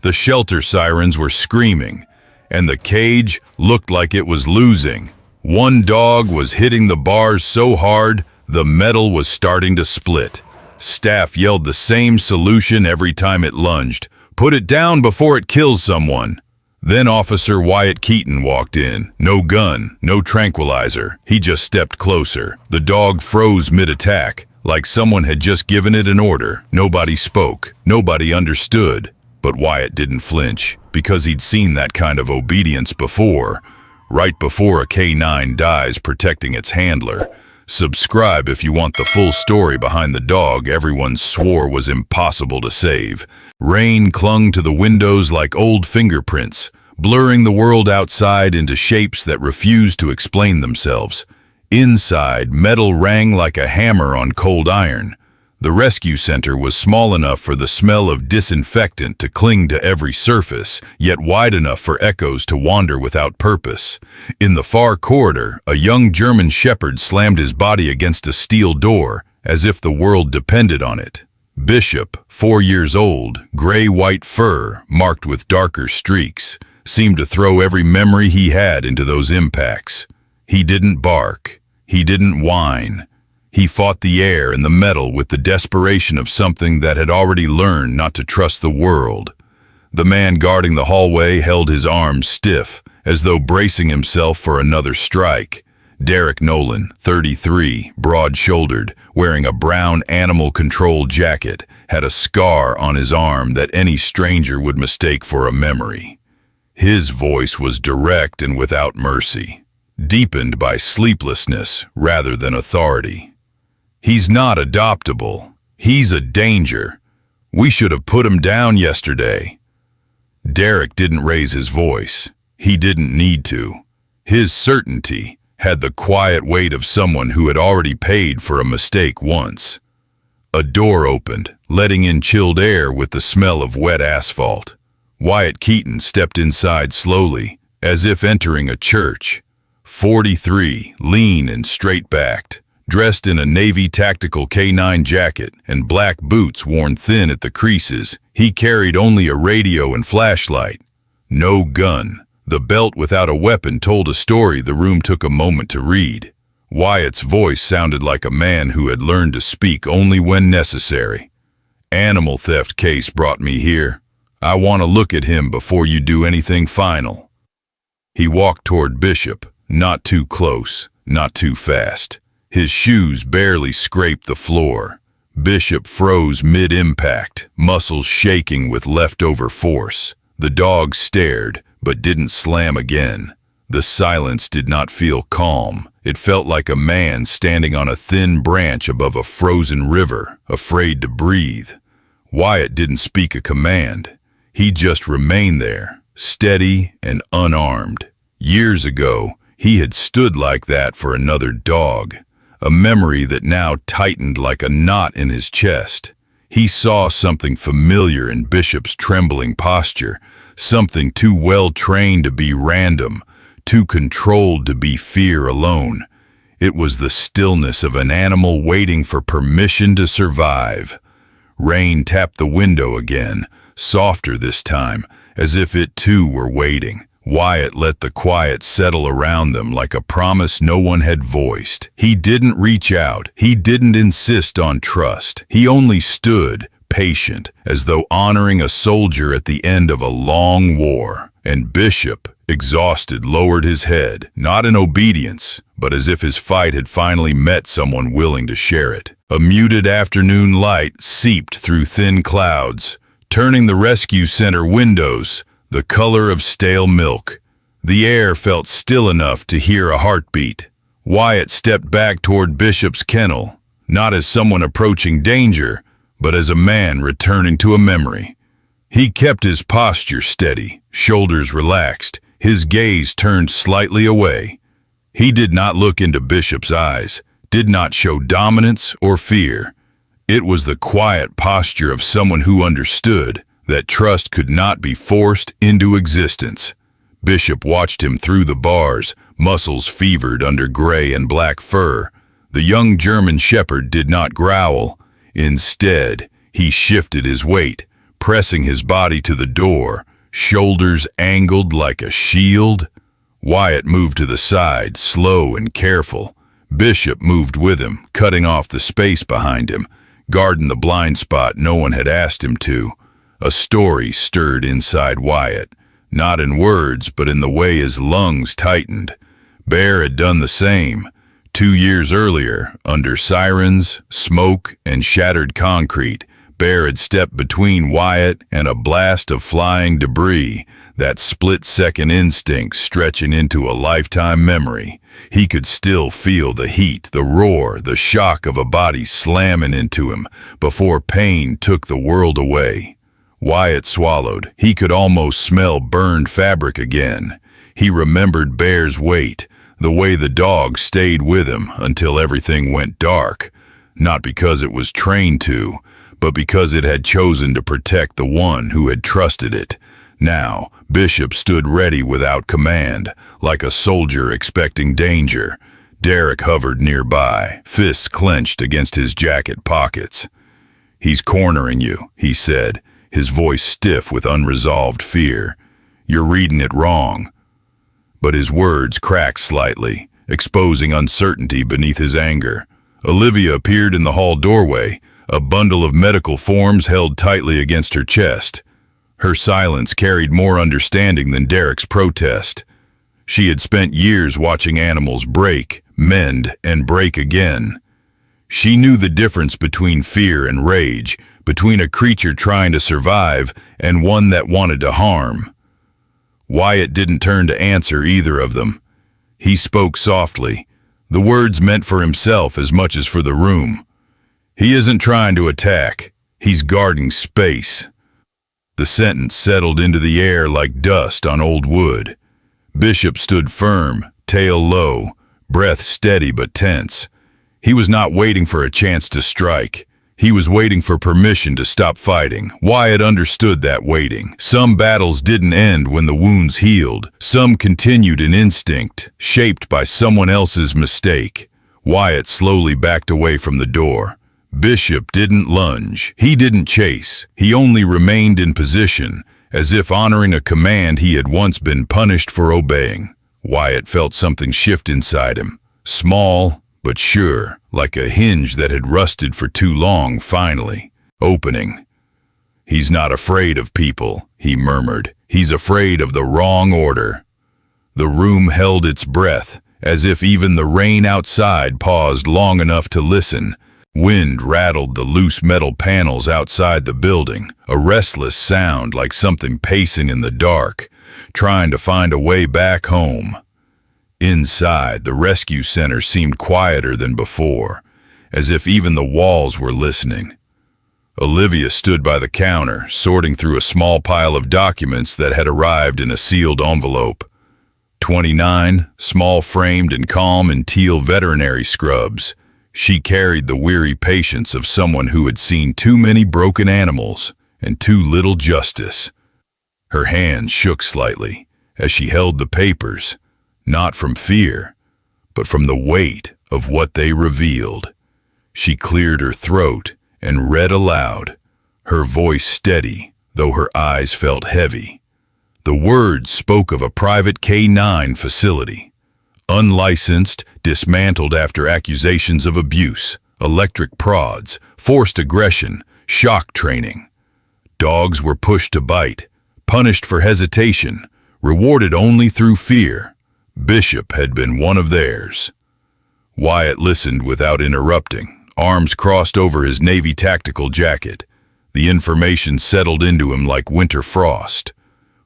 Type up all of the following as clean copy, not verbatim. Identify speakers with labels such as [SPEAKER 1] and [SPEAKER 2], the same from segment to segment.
[SPEAKER 1] The shelter sirens were screaming, and the cage looked like it was losing. One dog was hitting the bars so hard, the metal was starting to split. Staff yelled the same solution every time it lunged. Put it down before it kills someone. Then Officer Wyatt Keaton walked in. No gun, no tranquilizer. He just stepped closer. The dog froze mid-attack, like someone had just given it an order. Nobody spoke. Nobody understood. But Wyatt didn't flinch, because he'd seen that kind of obedience before, right before a K9 dies protecting its handler. Subscribe if you want the full story behind the dog everyone swore was impossible to save. Rain clung to the windows like old fingerprints, blurring the world outside into shapes that refused to explain themselves. Inside, metal rang like a hammer on cold iron. The rescue center was small enough for the smell of disinfectant to cling to every surface, yet wide enough for echoes to wander without purpose. In the far corridor, a young German shepherd slammed his body against a steel door, as if the world depended on it. Bishop, 4 years old, gray-white fur, marked with darker streaks, seemed to throw every memory he had into those impacts. He didn't bark. He didn't whine. He fought the air and the metal with the desperation of something that had already learned not to trust the world. The man guarding the hallway held his arms stiff, as though bracing himself for another strike. Derek Nolan, 33, broad-shouldered, wearing a brown animal control jacket, had a scar on his arm that any stranger would mistake for a memory. His voice was direct and without mercy, deepened by sleeplessness rather than authority. He's not adoptable. He's a danger. We should have put him down yesterday. Derek didn't raise his voice. He didn't need to. His certainty had the quiet weight of someone who had already paid for a mistake once. A door opened, letting in chilled air with the smell of wet asphalt. Wyatt Keaton stepped inside slowly, as if entering a church. 43, lean and straight-backed. Dressed in a Navy tactical K9 jacket and black boots worn thin at the creases, he carried only a radio and flashlight. No gun. The belt without a weapon told a story the room took a moment to read. Wyatt's voice sounded like a man who had learned to speak only when necessary. Animal theft case brought me here. I want to look at him before you do anything final. He walked toward Bishop, not too close, not too fast. His shoes barely scraped the floor. Bishop froze mid-impact, muscles shaking with leftover force. The dog stared, but didn't slam again. The silence did not feel calm. It felt like a man standing on a thin branch above a frozen river, afraid to breathe. Wyatt didn't speak a command. He just remained there, steady and unarmed. Years ago, he had stood like that for another dog. A memory that now tightened like a knot in his chest. He saw something familiar in Bishop's trembling posture, something too well trained to be random, too controlled to be fear alone. It was the stillness of an animal waiting for permission to survive. Rain tapped the window again, softer this time, as if it too were waiting. Wyatt let the quiet settle around them like a promise no one had voiced. He didn't reach out. He didn't insist on trust. He only stood, patient, as though honoring a soldier at the end of a long war. And Bishop, exhausted, lowered his head, not in obedience, but as if his fight had finally met someone willing to share it. A muted afternoon light seeped through thin clouds, turning the rescue center windows the color of stale milk. The air felt still enough to hear a heartbeat. Wyatt stepped back toward Bishop's kennel, not as someone approaching danger, but as a man returning to a memory. He kept his posture steady, shoulders relaxed, his gaze turned slightly away. He did not look into Bishop's eyes, did not show dominance or fear. It was the quiet posture of someone who understood that trust could not be forced into existence. Bishop watched him through the bars, muscles fevered under gray and black fur. The young German shepherd did not growl. Instead, he shifted his weight, pressing his body to the door, shoulders angled like a shield. Wyatt moved to the side, slow and careful. Bishop moved with him, cutting off the space behind him, guarding the blind spot no one had asked him to. A story stirred inside Wyatt, not in words, but in the way his lungs tightened. Bear had done the same. 2 years earlier, under sirens, smoke, and shattered concrete, Bear had stepped between Wyatt and a blast of flying debris, that split-second instinct stretching into a lifetime memory. He could still feel the heat, the roar, the shock of a body slamming into him before pain took the world away. Wyatt swallowed. He could almost smell burned fabric again. He remembered Bear's weight, the way the dog stayed with him until everything went dark, not because it was trained to, but because it had chosen to protect the one who had trusted it. Now, Bishop stood ready without command, like a soldier expecting danger. Derek hovered nearby, fists clenched against his jacket pockets. "He's cornering you," he said, his voice stiff with unresolved fear. "You're reading it wrong." But his words cracked slightly, exposing uncertainty beneath his anger. Olivia appeared in the hall doorway, a bundle of medical forms held tightly against her chest. Her silence carried more understanding than Derek's protest. She had spent years watching animals break, mend, and break again. She knew the difference between fear and rage, between a creature trying to survive and one that wanted to harm. Wyatt didn't turn to answer either of them. He spoke softly, the words meant for himself as much as for the room. "He isn't trying to attack. He's guarding space." The sentence settled into the air like dust on old wood. Bishop stood firm, tail low, breath steady but tense. He was not waiting for a chance to strike. He was waiting for permission to stop fighting. Wyatt understood that waiting. Some battles didn't end when the wounds healed. Some continued in instinct, shaped by someone else's mistake. Wyatt slowly backed away from the door. Bishop didn't lunge. He didn't chase. He only remained in position, as if honoring a command he had once been punished for obeying. Wyatt felt something shift inside him. Small, but sure, like a hinge that had rusted for too long finally opening. "He's not afraid of people," he murmured. "He's afraid of the wrong order." The room held its breath, as if even the rain outside paused long enough to listen. Wind rattled the loose metal panels outside the building, a restless sound like something pacing in the dark, trying to find a way back home. Inside, the rescue center seemed quieter than before, as if even the walls were listening. Olivia stood by the counter, sorting through a small pile of documents that had arrived in a sealed envelope. 29, small framed and calm in teal veterinary scrubs. She carried the weary patience of someone who had seen too many broken animals and too little justice. Her hand shook slightly as she held the papers, not from fear, but from the weight of what they revealed. She cleared her throat and read aloud, her voice steady, though her eyes felt heavy. The words spoke of a private K-9 facility. Unlicensed, dismantled after accusations of abuse, electric prods, forced aggression, shock training. Dogs were pushed to bite, punished for hesitation, rewarded only through fear. Bishop had been one of theirs. Wyatt listened without interrupting, arms crossed over his Navy tactical jacket. The information settled into him like winter frost.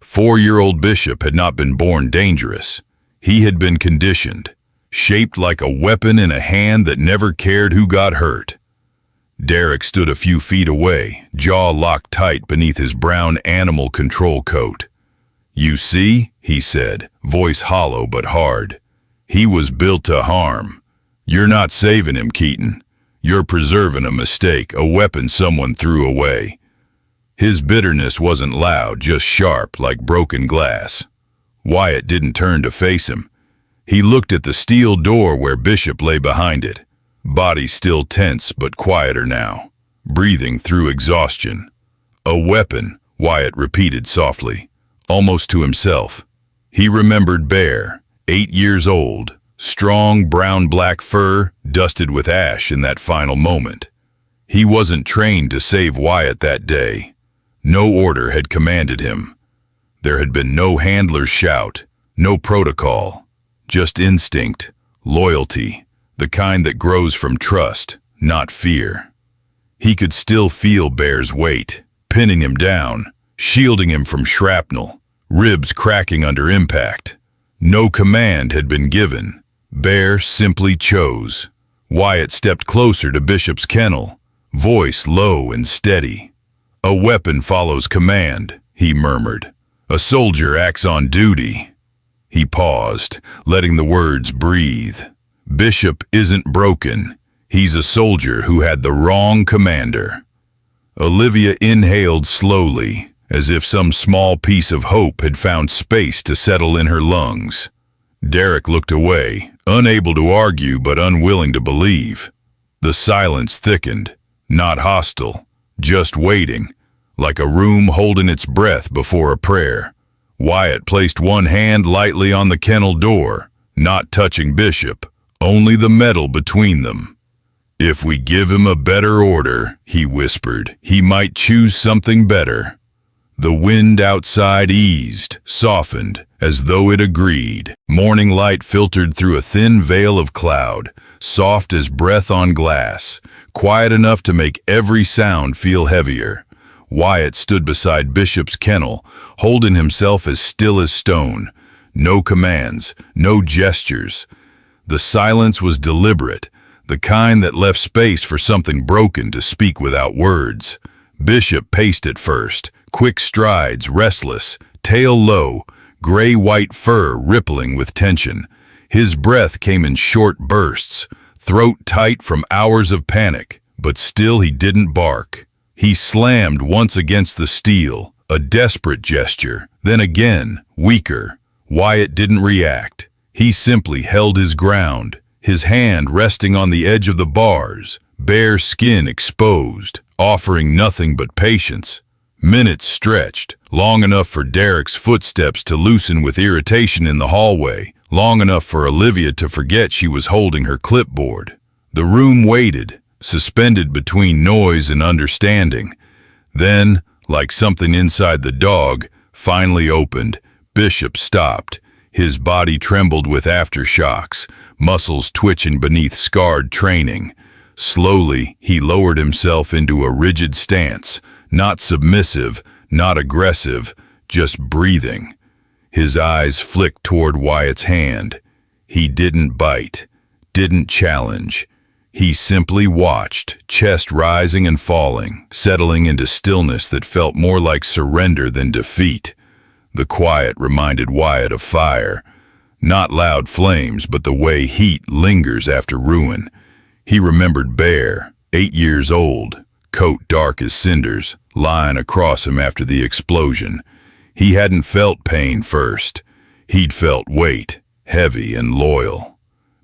[SPEAKER 1] 4-year-old Bishop had not been born dangerous. He had been conditioned, shaped like a weapon in a hand that never cared who got hurt. Derek stood a few feet away, jaw locked tight beneath his brown animal control coat. "You see," he said, voice hollow but hard. "He was built to harm. You're not saving him, Keaton. You're preserving a mistake, a weapon someone threw away." His bitterness wasn't loud, just sharp, like broken glass. Wyatt didn't turn to face him. He looked at the steel door where Bishop lay behind it, body still tense but quieter now, breathing through exhaustion. A weapon, Wyatt repeated softly, almost to himself. He remembered Bear, 8 years old, strong brown-black fur dusted with ash in that final moment. He wasn't trained to save Wyatt that day. No order had commanded him. There had been no handler's shout, no protocol, just instinct, loyalty, the kind that grows from trust, not fear. He could still feel Bear's weight, pinning him down, shielding him from shrapnel, ribs cracking under impact. No command had been given. Bear simply chose. Wyatt stepped closer to Bishop's kennel, voice low and steady. "A weapon follows command," he murmured. "A soldier acts on duty." He paused, letting the words breathe. Bishop isn't broken. He's a soldier who had the wrong commander. Olivia inhaled slowly, as if some small piece of hope had found space to settle in her lungs. Derek looked away, unable to argue but unwilling to believe. The silence thickened, not hostile, just waiting, like a room holding its breath before a prayer. Wyatt placed one hand lightly on the kennel door, not touching Bishop, only the metal between them. "If we give him a better order," he whispered, "he might choose something better." The wind outside eased, softened, as though it agreed. Morning light filtered through a thin veil of cloud, soft as breath on glass, quiet enough to make every sound feel heavier. Wyatt stood beside Bishop's kennel, holding himself as still as stone. No commands, no gestures. The silence was deliberate, the kind that left space for something broken to speak without words. Bishop paced at first, quick strides, restless, tail low, gray-white fur rippling with tension. His breath came in short bursts, throat tight from hours of panic, but still he didn't bark. He slammed once against the steel, a desperate gesture, then again, weaker. Wyatt didn't react. He simply held his ground, his hand resting on the edge of the bars, bare skin exposed, offering nothing but patience. Minutes stretched, long enough for Derek's footsteps to loosen with irritation in the hallway, long enough for Olivia to forget she was holding her clipboard. The room waited, suspended between noise and understanding. Then, like something inside the dog, finally opened, Bishop stopped. His body trembled with aftershocks, muscles twitching beneath scarred training. Slowly, he lowered himself into a rigid stance, not submissive, not aggressive, just breathing. His eyes flicked toward Wyatt's hand. He didn't bite, didn't challenge. He simply watched, chest rising and falling, settling into stillness that felt more like surrender than defeat. The quiet reminded Wyatt of fire. Not loud flames, but the way heat lingers after ruin. He remembered Bear, 8 years old, coat dark as cinders, lying across him after the explosion. He hadn't felt pain first. He'd felt weight, heavy and loyal.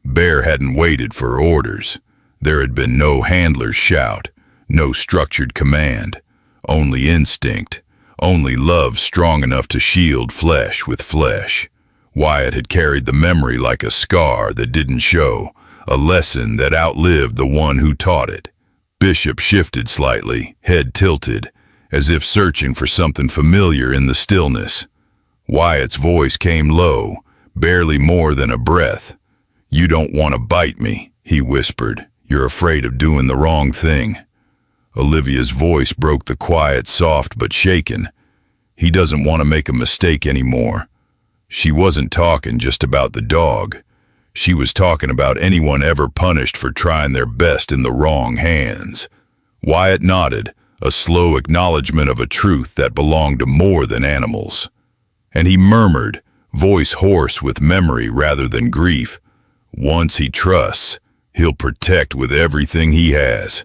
[SPEAKER 1] Bear hadn't waited for orders. There had been no handler's shout, no structured command, only instinct, only love strong enough to shield flesh with flesh. Wyatt had carried the memory like a scar that didn't show, a lesson that outlived the one who taught it. Bishop shifted slightly, head tilted, as if searching for something familiar in the stillness. Wyatt's voice came low, barely more than a breath. "You don't want to bite me," he whispered. "You're afraid of doing the wrong thing." Olivia's voice broke the quiet, soft but shaken. "He doesn't want to make a mistake anymore." She wasn't talking just about the dog. She was talking about anyone ever punished for trying their best in the wrong hands. Wyatt nodded, a slow acknowledgement of a truth that belonged to more than animals. And he murmured, voice hoarse with memory rather than grief, "Once he trusts, he'll protect with everything he has.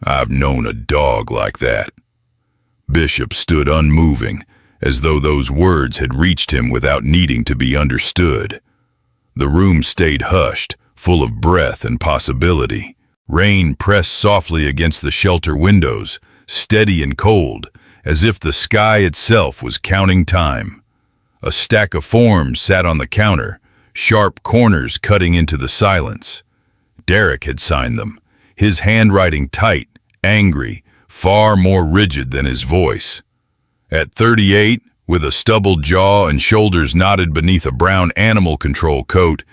[SPEAKER 1] I've known a dog like that." Bishop stood unmoving, as though those words had reached him without needing to be understood. The room stayed hushed, full of breath and possibility. Rain pressed softly against the shelter windows, steady and cold, as if the sky itself was counting time. A stack of forms sat on the counter, sharp corners cutting into the silence. Derek had signed them, his handwriting tight, angry, far more rigid than his voice. At 38, with a stubbled jaw and shoulders knotted beneath a brown animal control coat,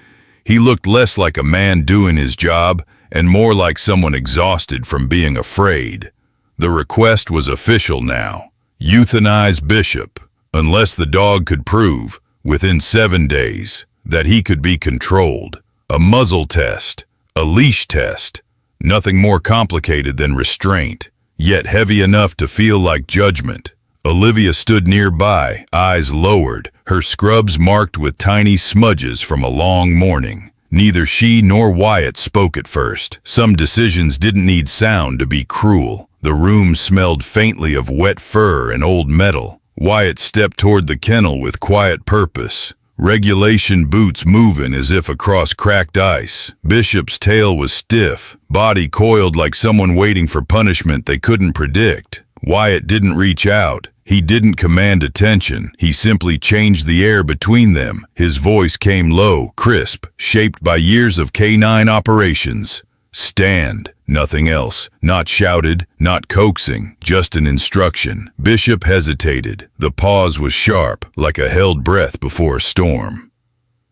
[SPEAKER 1] he looked less like a man doing his job and more like someone exhausted from being afraid. The request was official now. Euthanize Bishop, unless the dog could prove, within 7 days, that he could be controlled. A muzzle test, a leash test, nothing more complicated than restraint, yet heavy enough to feel like judgment. Olivia stood nearby, eyes lowered, her scrubs marked with tiny smudges from a long morning. Neither she nor Wyatt spoke at first. Some decisions didn't need sound to be cruel. The room smelled faintly of wet fur and old metal. Wyatt stepped toward the kennel with quiet purpose, regulation boots moving as if across cracked ice. Bishop's tail was stiff, body coiled like someone waiting for punishment they couldn't predict. Wyatt didn't reach out. He didn't command attention. He simply changed the air between them. His voice came low, crisp, shaped by years of canine operations. Stand. Nothing else. Not shouted, not coaxing, just an instruction. Bishop hesitated. The pause was sharp, like a held breath before a storm.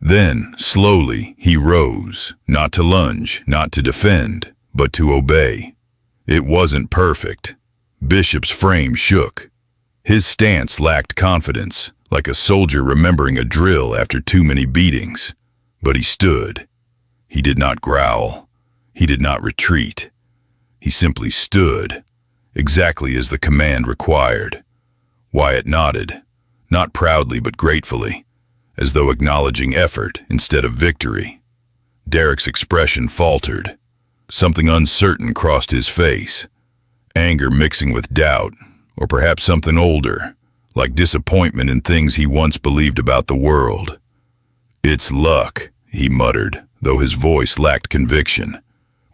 [SPEAKER 1] Then, slowly, he rose. Not to lunge, not to defend, but to obey. It wasn't perfect. Bishop's frame shook. His stance lacked confidence, like a soldier remembering a drill after too many beatings. But he stood. He did not growl. He did not retreat. He simply stood, exactly as the command required. Wyatt nodded, not proudly but gratefully, as though acknowledging effort instead of victory. Derek's expression faltered. Something uncertain crossed his face, anger mixing with doubt. Or perhaps something older, like disappointment in things he once believed about the world. "It's luck," he muttered, though his voice lacked conviction.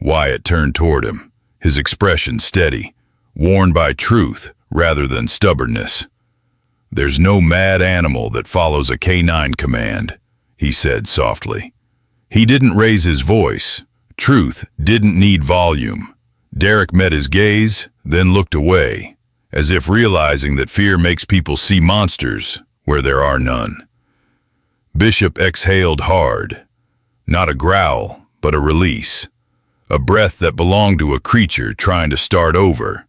[SPEAKER 1] Wyatt turned toward him, his expression steady, worn by truth rather than stubbornness. "There's no mad animal that follows a canine command," he said softly. He didn't raise his voice. Truth didn't need volume. Derek met his gaze, then looked away, as if realizing that fear makes people see monsters where there are none. Bishop exhaled hard. Not a growl, but a release. A breath that belonged to a creature trying to start over.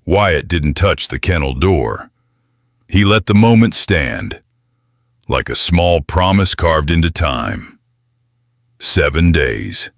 [SPEAKER 1] Wyatt didn't touch the kennel door. He let the moment stand, like a small promise carved into time. 7 days.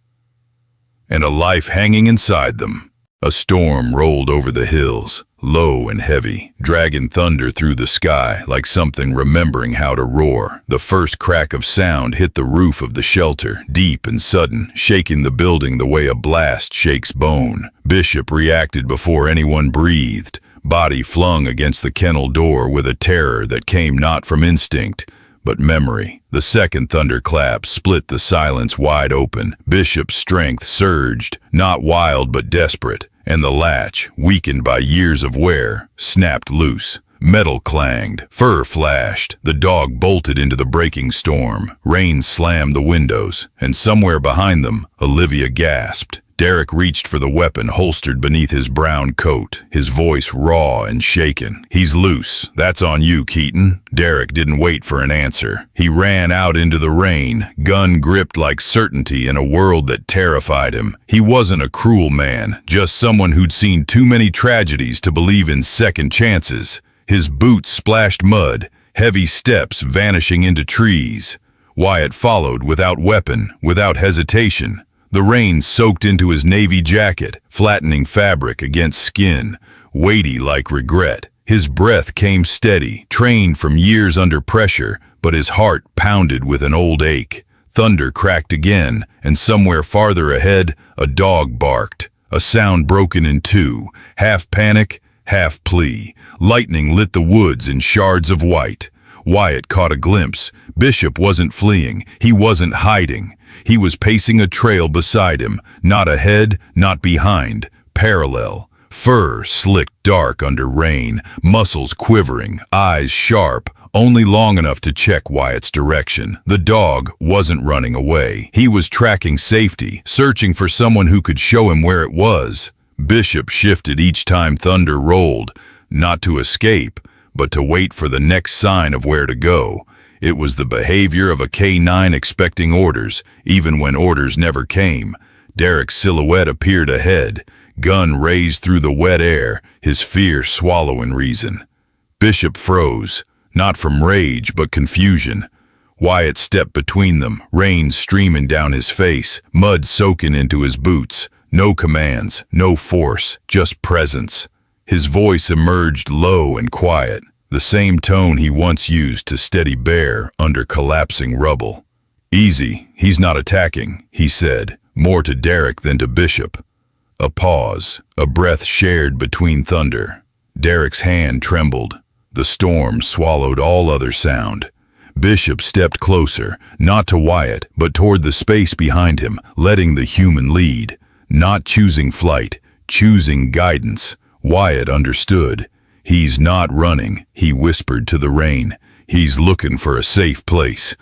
[SPEAKER 1] And a life hanging inside them. A storm rolled over the hills, low and heavy, dragging thunder through the sky like something remembering how to roar. The first crack of sound hit the roof of the shelter, deep and sudden, shaking the building the way a blast shakes bone. Bishop reacted before anyone breathed, body flung against the kennel door with a terror that came not from instinct, but memory. The second thunderclap split the silence wide open. Bishop's strength surged, not wild but desperate, and the latch, weakened by years of wear, snapped loose. Metal clanged, fur flashed, the dog bolted into the breaking storm. Rain slammed the windows, and somewhere behind them, Olivia gasped. Derek reached for the weapon holstered beneath his brown coat, his voice raw and shaken. "He's loose. That's on you, Keaton." Derek didn't wait for an answer. He ran out into the rain, gun gripped like certainty in a world that terrified him. He wasn't a cruel man, just someone who'd seen too many tragedies to believe in second chances. His boots splashed mud, heavy steps vanishing into trees. Wyatt followed without weapon, without hesitation. The rain soaked into his navy jacket, flattening fabric against skin, weighty like regret. His breath came steady, trained from years under pressure, but his heart pounded with an old ache. Thunder cracked again, and somewhere farther ahead, a dog barked, a sound broken in two, half panic, half plea. Lightning lit the woods in shards of white. Wyatt caught a glimpse. Bishop wasn't fleeing. He wasn't hiding. He was pacing a trail beside him, not ahead, not behind, parallel. fur slicked dark under rain, muscles quivering, eyes sharp, only long enough to check Wyatt's direction. The dog wasn't running away. He was tracking safety, searching for someone who could show him where it was. Bishop shifted each time thunder rolled, not to escape, but to wait for the next sign of where to go. It was the behavior of a K9 expecting orders, even when orders never came. Derek's silhouette appeared ahead, gun raised through the wet air, his fear swallowing reason. Bishop froze, not from rage but confusion. Wyatt stepped between them, rain streaming down his face, mud soaking into his boots. No commands, no force, just presence. His voice emerged low and quiet, the same tone he once used to steady Bear under collapsing rubble. "Easy, he's not attacking," he said, more to Derek than to Bishop. A pause, a breath shared between thunder. Derek's hand trembled. The storm swallowed all other sound. Bishop stepped closer, not to Wyatt, but toward the space behind him, letting the human lead. Not choosing flight, choosing guidance. Wyatt understood. "He's not running," he whispered to the rain. "He's looking for a safe place."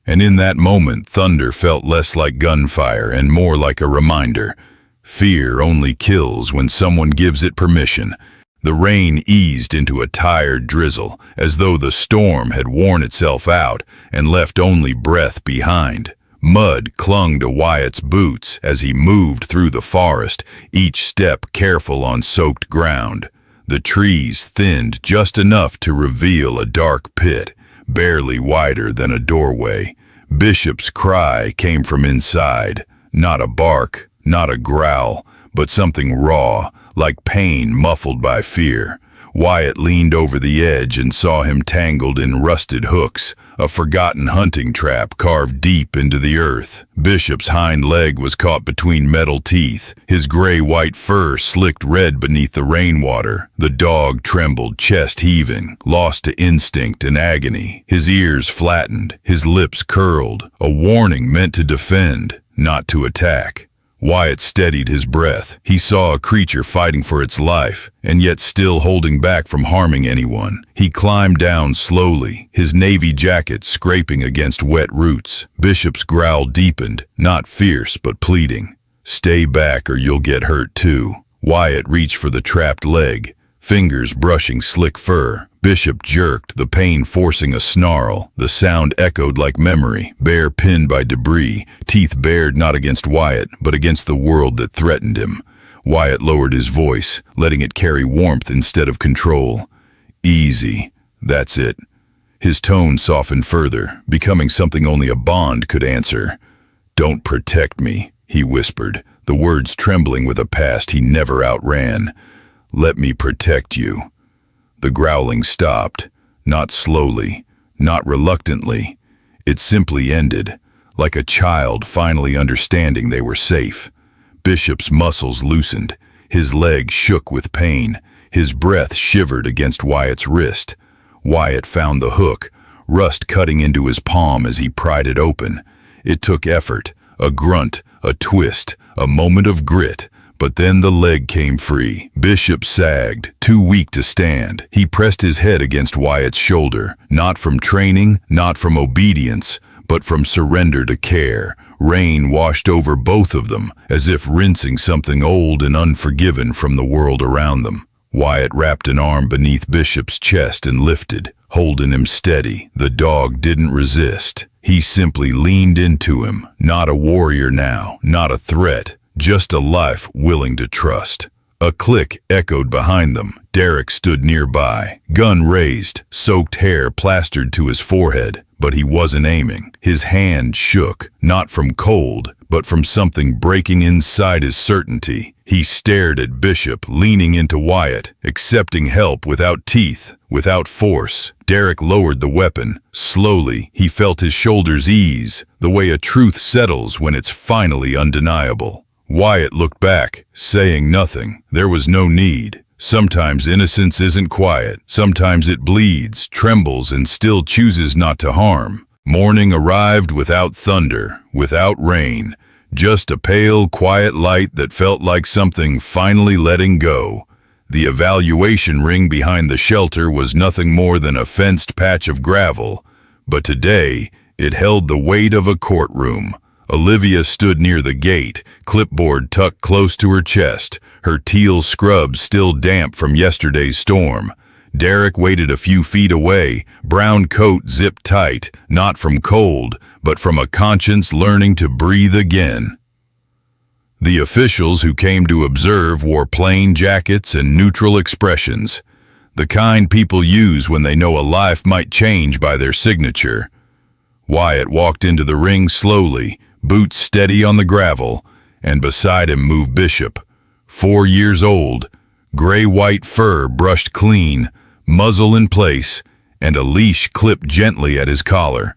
[SPEAKER 1] And in that moment, thunder felt less like gunfire and more like a reminder. Fear only kills when someone gives it permission. The rain eased into a tired drizzle, as though the storm had worn itself out and left only breath behind. Mud clung to Wyatt's boots as he moved through the forest, each step careful on soaked ground. The trees thinned just enough to reveal a dark pit, barely wider than a doorway. Bishop's cry came from inside, not a bark, not a growl, but something raw, like pain muffled by fear. Wyatt leaned over the edge and saw him tangled in rusted hooks, a forgotten hunting trap carved deep into the earth. Bishop's hind leg was caught between metal teeth, his gray-white fur slicked red beneath the rainwater. The dog trembled, chest heaving, lost to instinct and agony. His ears flattened, his lips curled, a warning meant to defend, not to attack. Wyatt steadied his breath. He saw a creature fighting for its life, and yet still holding back from harming anyone. He climbed down slowly, his navy jacket scraping against wet roots. Bishop's growl deepened, not fierce but pleading. "Stay back or you'll get hurt too." Wyatt reached for the trapped leg, fingers brushing slick fur. Bishop jerked, the pain forcing a snarl. The sound echoed like memory, Bear pinned by debris, teeth bared not against Wyatt, but against the world that threatened him. Wyatt lowered his voice, letting it carry warmth instead of control. "Easy, that's it." His tone softened further, becoming something only a bond could answer. "Don't protect me," he whispered, the words trembling with a past he never outran. "Let me protect you." The growling stopped, not slowly, not reluctantly. It simply ended, like a child finally understanding they were safe. Bishop's muscles loosened, his leg shook with pain, his breath shivered against Wyatt's wrist. Wyatt found the hook, rust cutting into his palm as he pried it open. It took effort, a grunt, a twist, a moment of grit. But then the leg came free. Bishop sagged, too weak to stand. He pressed his head against Wyatt's shoulder, not from training, not from obedience, but from surrender to care. Rain washed over both of them, as if rinsing something old and unforgiven from the world around them. Wyatt wrapped an arm beneath Bishop's chest and lifted, holding him steady. The dog didn't resist. He simply leaned into him, not a warrior now, not a threat. Just a life willing to trust. A click echoed behind them. Derek stood nearby, gun raised, soaked hair plastered to his forehead, but he wasn't aiming. His hand shook, not from cold, but from something breaking inside his certainty. He stared at Bishop, leaning into Wyatt, accepting help without teeth, without force. Derek lowered the weapon. Slowly, he felt his shoulders ease, the way a truth settles when it's finally undeniable. Wyatt looked back, saying nothing. There was no need. Sometimes innocence isn't quiet. Sometimes it bleeds, trembles, and still chooses not to harm. Morning arrived without thunder, without rain. Just a pale, quiet light that felt like something finally letting go. The evaluation ring behind the shelter was nothing more than a fenced patch of gravel, but today it held the weight of a courtroom. Olivia stood near the gate, clipboard tucked close to her chest, her teal scrubs still damp from yesterday's storm. Derek waited a few feet away, brown coat zipped tight, not from cold, but from a conscience learning to breathe again. The officials who came to observe wore plain jackets and neutral expressions, the kind people use when they know a life might change by their signature. Wyatt walked into the ring slowly, boots steady on the gravel, and beside him moved Bishop, 4 years old, gray-white fur brushed clean, muzzle in place, and a leash clipped gently at his collar.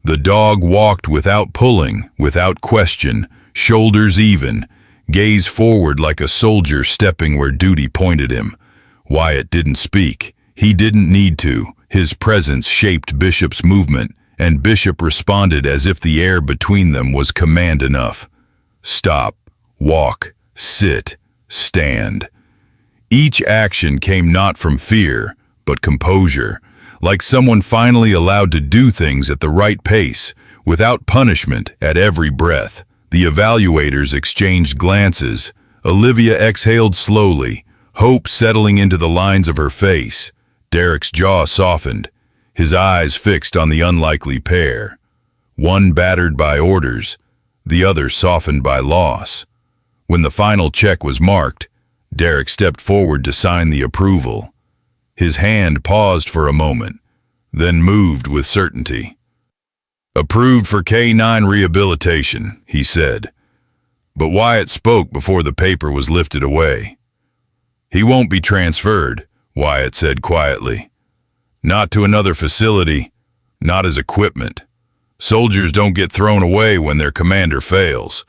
[SPEAKER 1] The dog walked without pulling, without question, shoulders even, gaze forward like a soldier stepping where duty pointed him. Wyatt didn't speak. He didn't need to. His presence shaped Bishop's movement, and Bishop responded as if the air between them was command enough. Stop, walk, sit, stand. Each action came not from fear, but composure, like someone finally allowed to do things at the right pace, without punishment at every breath. The evaluators exchanged glances. Olivia exhaled slowly, hope settling into the lines of her face. Derek's jaw softened, his eyes fixed on the unlikely pair. One battered by orders, the other softened by loss. When the final check was marked, Derek stepped forward to sign the approval. His hand paused for a moment, then moved with certainty. Approved for K9 rehabilitation, he said. But Wyatt spoke before the paper was lifted away. He won't be transferred, Wyatt said quietly. Not to another facility, not as equipment. Soldiers don't get thrown away when their commander fails.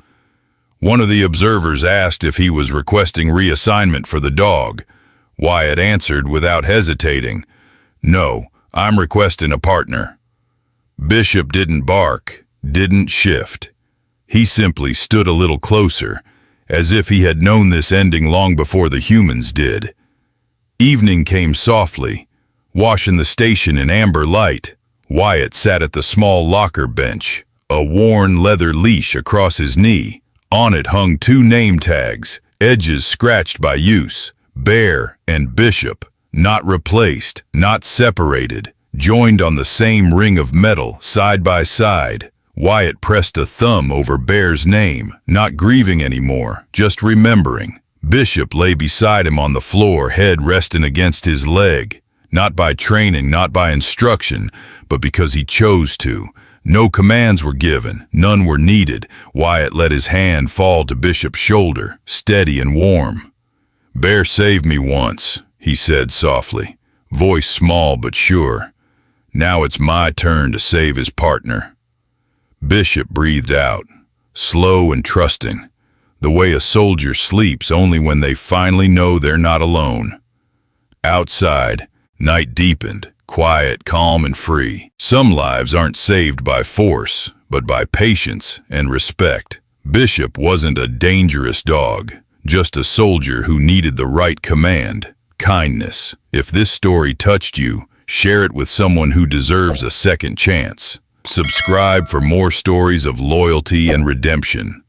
[SPEAKER 1] One of the observers asked if he was requesting reassignment for the dog. Wyatt answered without hesitating, "No, I'm requesting a partner." Bishop didn't bark, didn't shift. He simply stood a little closer, as if he had known this ending long before the humans did. Evening came softly, washing the station in amber light. Wyatt sat at the small locker bench, a worn leather leash across his knee. On it hung 2 name tags, edges scratched by use. Bear and Bishop, not replaced, not separated, joined on the same ring of metal, side by side. Wyatt pressed a thumb over Bear's name, not grieving anymore, just remembering. Bishop lay beside him on the floor, head resting against his leg. Not by training, not by instruction, but because he chose to. No commands were given, none were needed. Wyatt let his hand fall to Bishop's shoulder, steady and warm. "Bear saved me once," he said softly, voice small but sure. "Now it's my turn to save his partner." Bishop breathed out, slow and trusting, the way a soldier sleeps only when they finally know they're not alone. Outside, night deepened, quiet, calm, and free. Some lives aren't saved by force, but by patience and respect. Bishop wasn't a dangerous dog, just a soldier who needed the right command, kindness. If this story touched you, share it with someone who deserves a second chance. Subscribe for more stories of loyalty and redemption.